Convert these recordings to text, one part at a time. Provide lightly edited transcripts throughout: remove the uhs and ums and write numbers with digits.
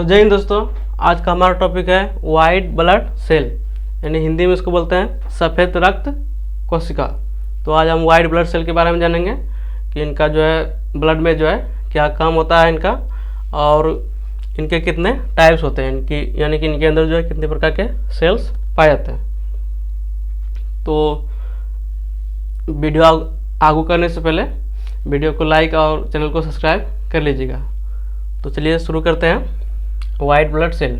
तो जय हिंद दोस्तों। आज का हमारा टॉपिक है वाइट ब्लड सेल, यानी हिंदी में इसको बोलते हैं सफ़ेद रक्त कोशिका। तो आज हम वाइट ब्लड सेल के बारे में जानेंगे कि इनका जो है ब्लड में जो है क्या काम होता है इनका, और इनके कितने टाइप्स होते हैं इनकी, यानी कि इनके अंदर जो है कितने प्रकार के सेल्स पाए जाते हैं। तो वीडियो आगे करने से पहले वीडियो को लाइक और चैनल को सब्सक्राइब कर लीजिएगा। तो चलिए शुरू करते हैं। White blood cell,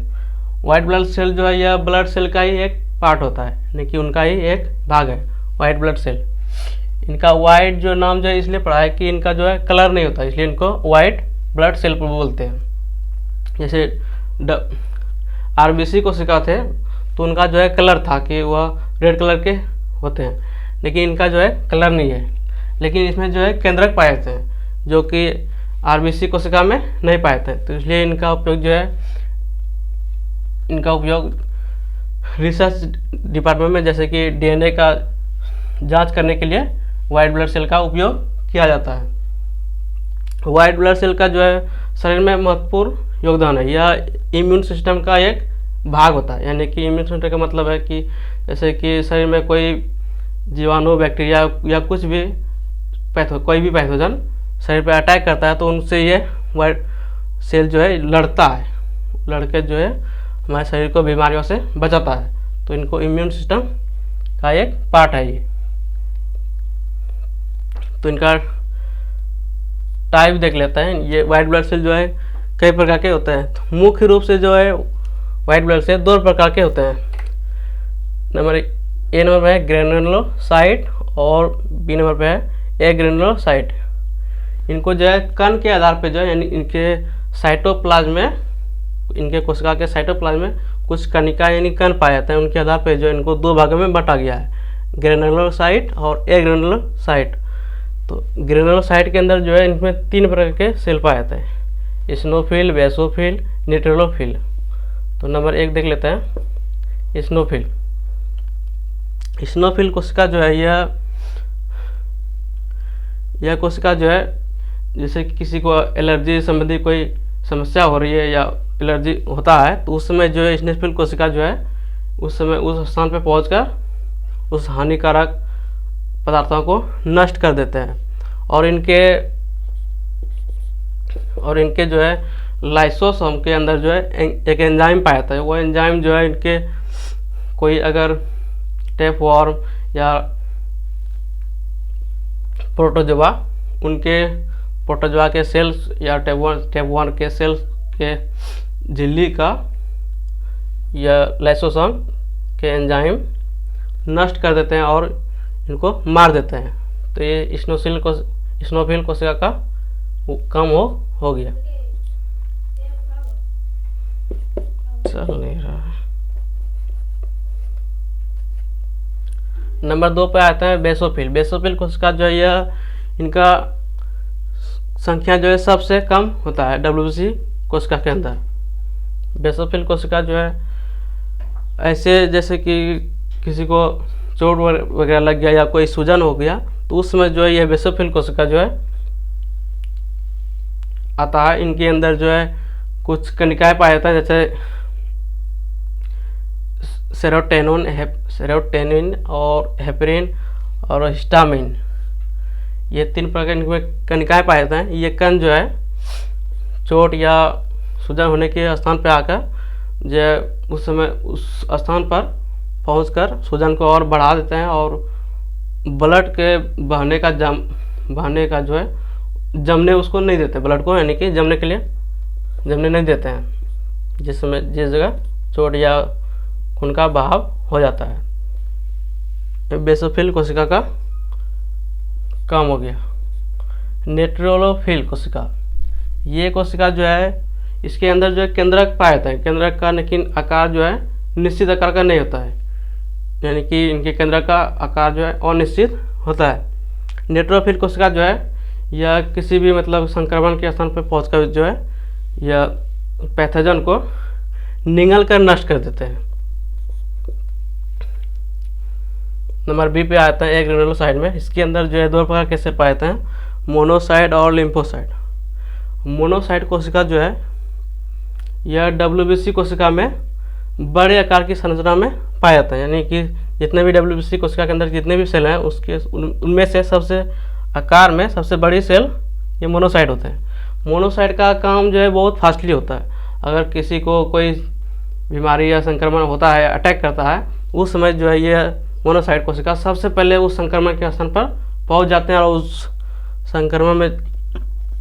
white blood cell जो है यह ब्लड सेल का ही एक पार्ट होता है, यानी कि उनका ही एक भाग है वाइट ब्लड सेल। इनका वाइट जो नाम जो है इसलिए पड़ा है कि इनका जो है कलर नहीं होता, इसलिए इनको वाइट ब्लड सेल बोलते हैं। जैसे आरबीसी कोशिका थे तो उनका जो है कलर था कि वह रेड कलर के होते हैं, लेकिन इनका जो है कलर नहीं है। लेकिन इसमें जो है केंद्रक पाए जाते हैं जो कि आरबीसी कोशिका में नहीं पाए थे, तो इसलिए इनका उपयोग जो है रिसर्च डिपार्टमेंट में जैसे कि डीएनए का जांच करने के लिए वाइट ब्लड सेल का उपयोग किया जाता है। वाइट ब्लड सेल का जो है शरीर में महत्वपूर्ण योगदान है। यह इम्यून सिस्टम का एक भाग होता है, यानी कि इम्यून सिस्टम का मतलब है कि जैसे कि शरीर में कोई जीवाणु, बैक्टीरिया या कुछ भी कोई भी पैथोजन शरीर पर अटैक करता है तो उनसे ये वाइट सेल जो है लड़ता है, लड़के जो है हमारे शरीर को बीमारियों से बचाता है। तो इनको इम्यून सिस्टम का एक पार्ट है ये। तो इनका टाइप देख लेते हैं। ये वाइट ब्लड सेल जो है कई प्रकार के होते हैं। तो मुख्य रूप से जो है वाइट ब्लड सेल दो प्रकार के होते हैं। ए नंबर पे है ग्रेनुलोसाइट और बी नंबर पे है एग्रेनुलोसाइट। इनको जो है कण के आधार पे जो है, यानी इनके साइटोप्लाज्म में, इनके कोशिका के साइटोप्लाज्म में कुछ कणिका यानी कण पाए जाते हैं। उनके आधार पे जो इनको दो भागों में बांटा गया है, ग्रेनुलोसाइट और एग्रेनुलोसाइट। तो ग्रेनुलोसाइट के अंदर जो है इनमें तीन प्रकार के सेल पाए जाते हैं, इस्नोफिल, बेसोफिल, न्यूट्रोफिल। तो नंबर 1 देख लेते हैं, इस्नोफिल। इस्नोफिल कोशिका जो है यह कोशिका जो है जैसे किसी को एलर्जी संबंधी कोई समस्या हो रही है या एलर्जी होता है तो उस समय जो है इस्नोफिल कोशिका जो है उस समय उस स्थान पर पहुंचकर उस हानिकारक पदार्थों को नष्ट कर देते हैं। और इनके जो है लाइसोसोम के अंदर जो है एक एंजाइम पाया जाता है। वो एंजाइम जो है इनके कोई अगर टेपवॉर्म या प्रोटोजोआ, उनके प्रोटोजोआ के सेल्स या टेपवॉर्म के सेल्स के झिल्ली का या लाइसोसोम के एंजाइम नष्ट कर देते हैं और इनको मार देते हैं। तो ये इस्नोफिल कोशिका का कम हो गया। चल नहीं रहा। नंबर 2 पे आते हैं बेसोफिल। बेसोफिल कोशिका जो है यह इनका संख्या जो है सबसे कम होता है डब्ल्यूबीसी कोशिका के अंदर। बेसोफिल कोशिका जो है ऐसे जैसे कि किसी को चोट वगैरह लग गया या कोई सूजन हो गया तो उस समय जो है यह बेसोफिल कोशिका जो है आता है। इनके अंदर जो है कुछ कणिकाएं पाया जाता है, जैसे सेरोटोनिन और हेपरिन और हिस्टामिन। ये 3 प्रकार के कणिकाएं पाए जाते हैं। ये कण जो है चोट या सूजन होने के स्थान पर आकर जो उस समय उस स्थान पर पहुंचकर सूजन को और बढ़ा देते हैं और ब्लड के बहने का जो है जमने उसको नहीं देते, ब्लड को यानी कि जमने नहीं देते हैं जिस जगह चोट या खून का बहाव हो जाता है। बेसोफिल कोशिका का काम हो गया। न्यूट्रोफिल कोशिका, ये कोशिका जो है इसके अंदर जो है केंद्रक पाया जाता है। केंद्रक का लेकिन आकार जो है निश्चित आकार का नहीं होता है, यानी कि इनके केंद्रक का आकार जो है अनिश्चित होता है। न्यूट्रोफिल कोशिका जो है यह किसी भी मतलब संक्रमण के स्थान पर पहुंचकर जो है यह पैथोजन को निगल कर नष्ट कर देते हैं। नंबर बी पे आता है एग्रेनुलोसाइट में। इसके अंदर जो है दो प्रकार के सेल पाए जाते हैं, मोनोसाइट और लिम्फोसाइट। मोनोसाइट कोशिका जो है यह WBC कोशिका में बड़े आकार की संरचना में पाए जाते हैं, यानी कि जितने भी WBC कोशिका के अंदर जितने भी सेल हैं उसके उनमें से सबसे आकार में सबसे बड़ी सेल ये मोनोसाइट होते हैं। मोनोसाइट का काम जो है बहुत फास्टली होता है। अगर किसी को कोई बीमारी या संक्रमण होता है, अटैक करता है, उस समय जो है ये मोनोसाइट कोशिका सबसे पहले उस संक्रमण के स्थान पर पहुंच जाते हैं और उस संक्रमण में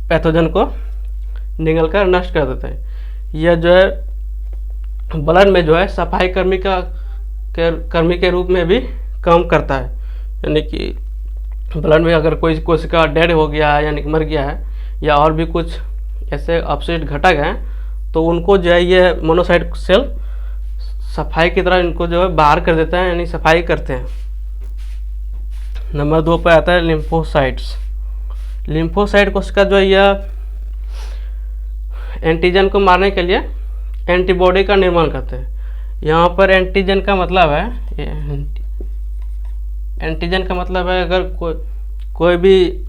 पैथोजन को निगल कर नष्ट कर देते हैं। यह जो है ब्लड में जो है सफाई कर्मी के रूप में भी काम करता है, यानी कि ब्लड में अगर कोई कोशिका डेड हो गया है यानी कि मर गया है या और भी कुछ ऐसे अपशिष्ट घटक हैं तो उनको जो है ये मोनोसाइट सेल सफाई की तरह इनको जो है बाहर कर देता है, यानी सफाई करते हैं। नंबर 2 पर आता है लिम्फोसाइट्स। लिम्फोसाइट कोशिका जो है यह एंटीजन को मारने के लिए एंटीबॉडी का निर्माण करते हैं। यहाँ पर एंटीजन का मतलब है एंटीजन का मतलब है अगर कोई भी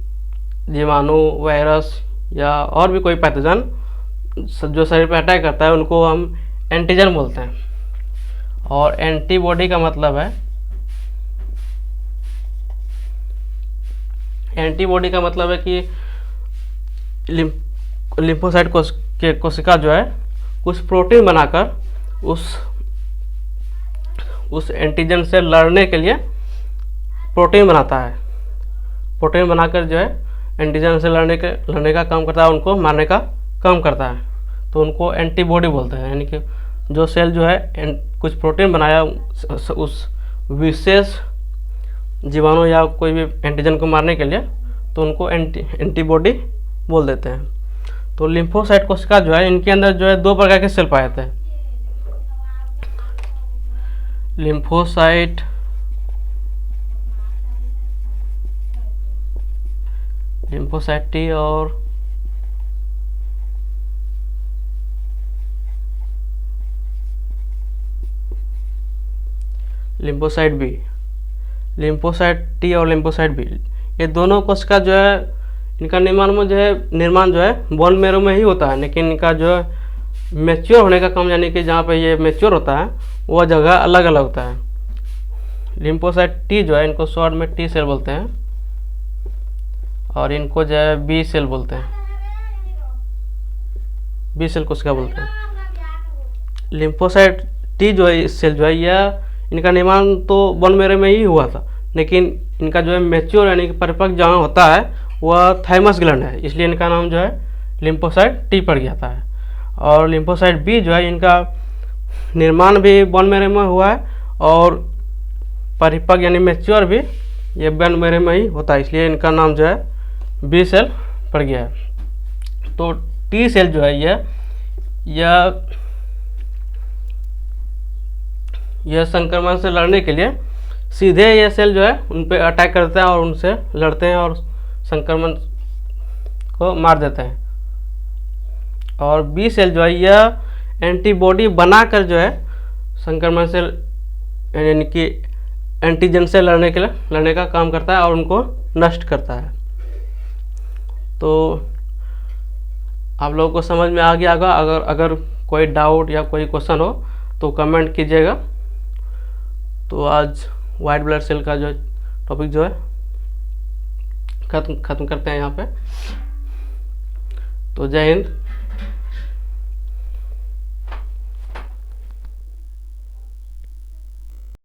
जीवाणु, वायरस या और भी कोई पैथोजन जो शरीर पर अटैक करता है उनको हम एंटीजन बोलते हैं। और एंटीबॉडी का मतलब है कि लिम्फोसाइट कोशिका जो है कुछ प्रोटीन बनाकर उस एंटीजन से लड़ने के लिए प्रोटीन बनाता है। प्रोटीन बनाकर जो है एंटीजन से लड़ने का काम करता है, उनको मारने का काम करता है, तो उनको एंटीबॉडी बोलते हैं। यानी कि जो सेल जो है कुछ प्रोटीन बनाया उस विशेष जीवाणु या कोई भी एंटीजन को मारने के लिए, तो उनको एंटीबॉडी बोल देते हैं। तो लिम्फोसाइट कोशिका जो है इनके अंदर जो है 2 प्रकार के सेल पाए जाते हैं। लिम्फोसाइट टी और लिम्फोसाइट बी। लिम्फोसाइट टी और लिम्फोसाइट बी ये दोनों कोशिका जो है इनका निर्माण जो है बोन मैरो में ही होता है, लेकिन इनका जो है मैच्योर होने का काम, यानी कि जहाँ पे ये मैच्योर होता है वह जगह अलग अलग होता है। लिम्फोसाइट टी जो है इनको शॉर्ट में टी सेल बोलते हैं और इनको जो है बी सेल बोलते हैं, बी सेल कोशिका बोलते हैं। लिम्फोसाइट टी जो है सेल जो है यह इनका निर्माण तो बोन मैरो में ही हुआ था, लेकिन इनका जो है मैच्योर यानी कि परिपक्व जहाँ होता है वह थाइमस ग्लैंड है, इसलिए इनका नाम जो है लिम्फोसाइट टी पड़ जाता है। और लिम्फोसाइट बी जो है इनका निर्माण भी बोन मैरो में हुआ है और परिपक्व यानी मैच्योर भी ये बोन मैरो में ही होता है, इसलिए इनका नाम जो है बी सेल पड़ गया है। तो टी सेल जो है यह संक्रमण से लड़ने के लिए सीधे ये सेल जो है उन पे अटैक करते हैं और उनसे लड़ते हैं और संक्रमण को मार देते हैं। और बी सेल जो है यह एंटीबॉडी बनाकर जो है संक्रमण से यानी कि एंटीजन से लड़ने का काम करता है और उनको नष्ट करता है। तो आप लोगों को समझ में आ गया होगा। अगर कोई डाउट या कोई क्वेश्चन हो तो कमेंट कीजिएगा। तो आज वाइट ब्लड सेल का जो टॉपिक जो है खत्म करते हैं यहाँ पे। तो जय हिंद।